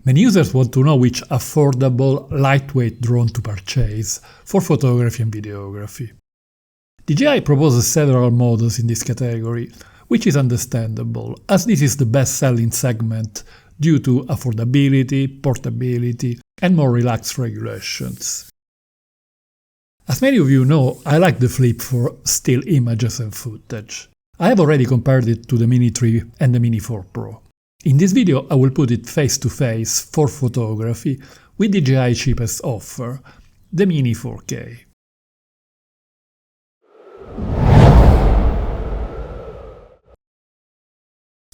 Many users want to know which affordable, lightweight drone to purchase for photography and videography. DJI proposes several models in this category, which is understandable, as this is the best-selling segment due to affordability, portability, and more relaxed regulations. As many of you know, I like the Flip for still images and footage. I have already compared it to the Mini 3 and the Mini 4 Pro. In this video I will put it face to face for photography with DJI's cheapest offer, the Mini 4K.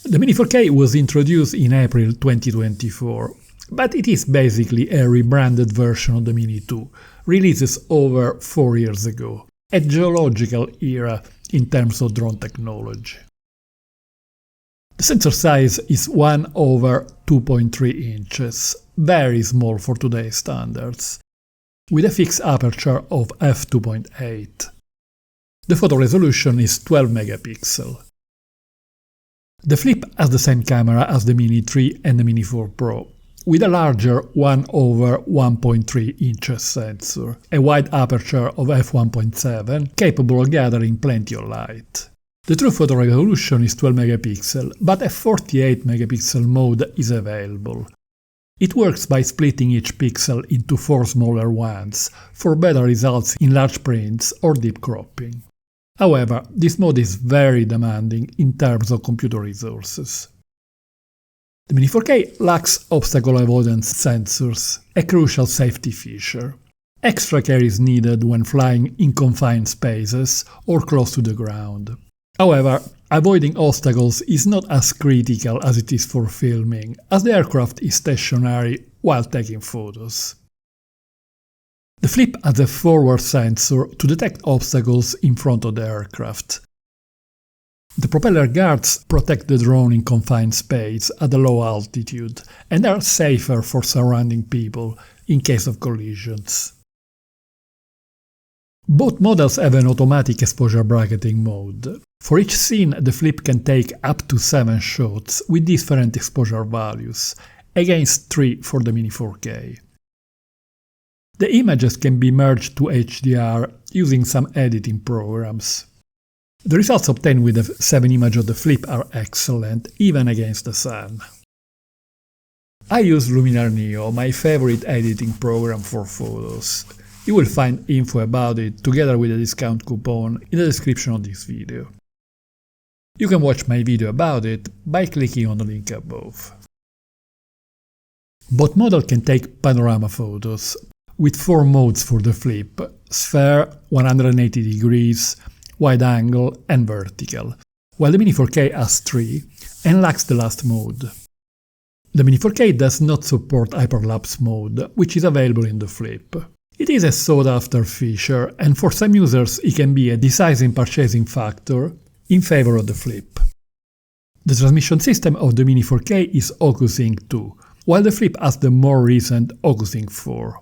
The Mini 4K was introduced in April 2024, but it is basically a rebranded version of the Mini 2, released over 4 years ago, a geological era in terms of drone technology. The sensor size is 1/2.3 inches, very small for today's standards, with a fixed aperture of f2.8. The photo resolution is 12 megapixels. The Flip has the same camera as the Mini 3 and the Mini 4 Pro, with a larger 1/1.3 inches sensor, a wide aperture of f1.7, capable of gathering plenty of light. The true photo resolution is 12 megapixels, but a 48 megapixel mode is available. It works by splitting each pixel into 4 smaller ones for better results in large prints or deep cropping. However, this mode is very demanding in terms of computer resources. The Mini 4K lacks obstacle avoidance sensors, a crucial safety feature. Extra care is needed when flying in confined spaces or close to the ground. However, avoiding obstacles is not as critical as it is for filming, as the aircraft is stationary while taking photos. The Flip has a forward sensor to detect obstacles in front of the aircraft. The propeller guards protect the drone in confined space at a low altitude and are safer for surrounding people in case of collisions. Both models have an automatic exposure bracketing mode. For each scene, the Flip can take up to 7 shots with different exposure values, against 3 for the Mini 4K. The images can be merged to HDR using some editing programs. The results obtained with the 7 images of the Flip are excellent, even against the sun. I use Luminar Neo, my favorite editing program for photos. You will find info about it together with a discount coupon in the description of this video. You can watch my video about it by clicking on the link above. Both models can take panorama photos, with 4 modes for the Flip: sphere, 180 degrees, wide angle and vertical, while the Mini 4K has 3 and lacks the last mode. The Mini 4K does not support hyperlapse mode, which is available in the Flip. It is a sought-after feature, and for some users it can be a decisive purchasing factor in favor of the Flip. The transmission system of the Mini 4K is OcuSync 2, while the Flip has the more recent OcuSync 4.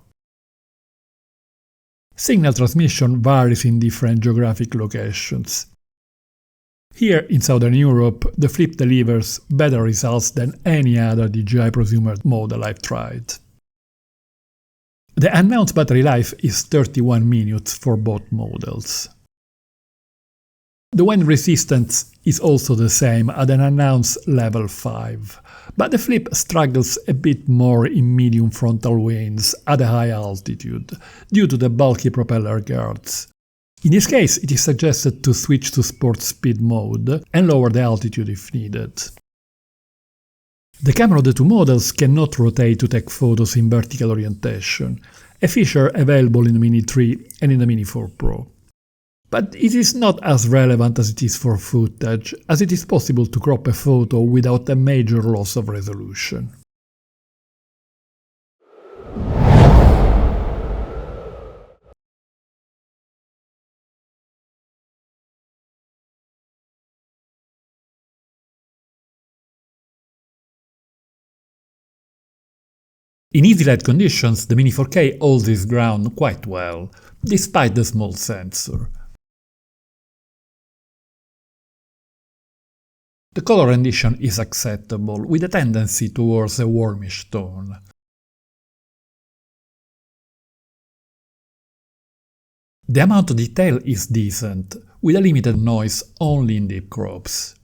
Signal transmission varies in different geographic locations. Here in Southern Europe, the Flip delivers better results than any other DJI prosumer model I've tried. The announced battery life is 31 minutes for both models. The wind resistance is also the same at an announced level 5, but the Flip struggles a bit more in medium frontal winds at a high altitude, due to the bulky propeller guards. In this case, it is suggested to switch to sport speed mode and lower the altitude if needed. The camera of the 2 models cannot rotate to take photos in vertical orientation, a feature available in the Mini 3 and in the Mini 4 Pro. But it is not as relevant as it is for footage, as it is possible to crop a photo without a major loss of resolution. In easy light conditions, the Mini 4K holds its ground quite well, despite the small sensor. The color rendition is acceptable, with a tendency towards a warmish tone. The amount of detail is decent, with a limited noise only in deep crops.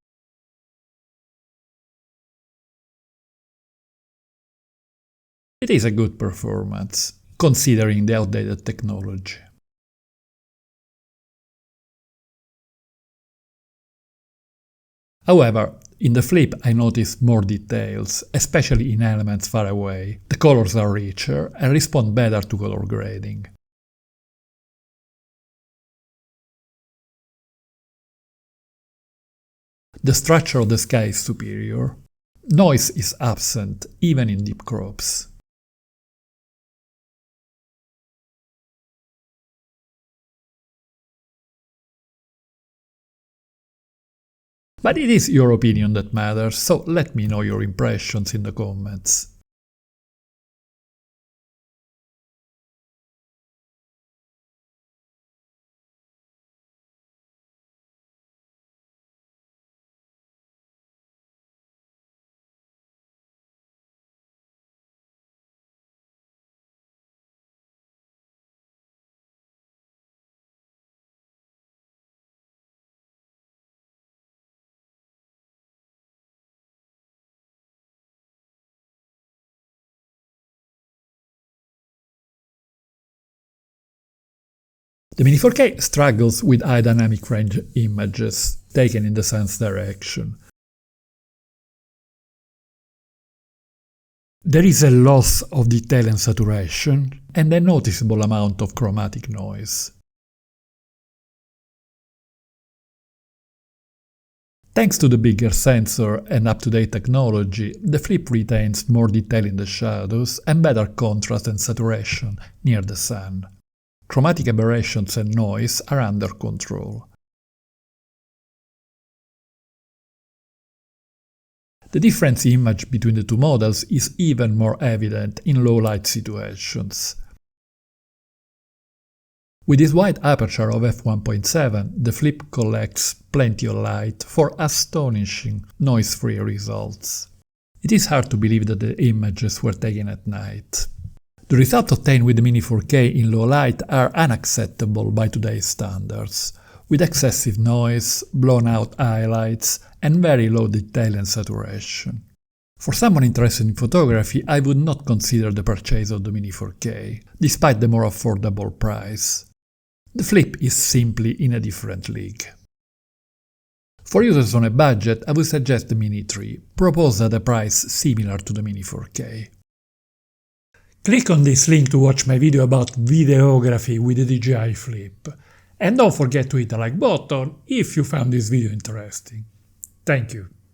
It is a good performance, considering the outdated technology. However, in the flip I noticed more details, especially in elements far away. The colors are richer and respond better to color grading. The structure of the sky is superior. Noise is absent, even in deep crops. But it is your opinion that matters, so let me know your impressions in the comments. The Mini 4K struggles with high dynamic range images taken in the sun's direction. There is a loss of detail and saturation, and a noticeable amount of chromatic noise. Thanks to the bigger sensor and up-to-date technology, the flip retains more detail in the shadows and better contrast and saturation near the sun. Chromatic aberrations and noise are under control. The difference in image between the two models is even more evident in low-light situations. With its wide aperture of f1.7, the flip collects plenty of light for astonishing noise-free results. It is hard to believe that the images were taken at night. The results obtained with the Mini 4K in low light are unacceptable by today's standards, with excessive noise, blown-out highlights, and very low detail and saturation. For someone interested in photography, I would not consider the purchase of the Mini 4K, despite the more affordable price. The flip is simply in a different league. For users on a budget, I would suggest the Mini 3, proposed at a price similar to the Mini 4K. Click on this link to watch my video about videography with the DJI Flip. And don't forget to hit the like button if you found this video interesting. Thank you.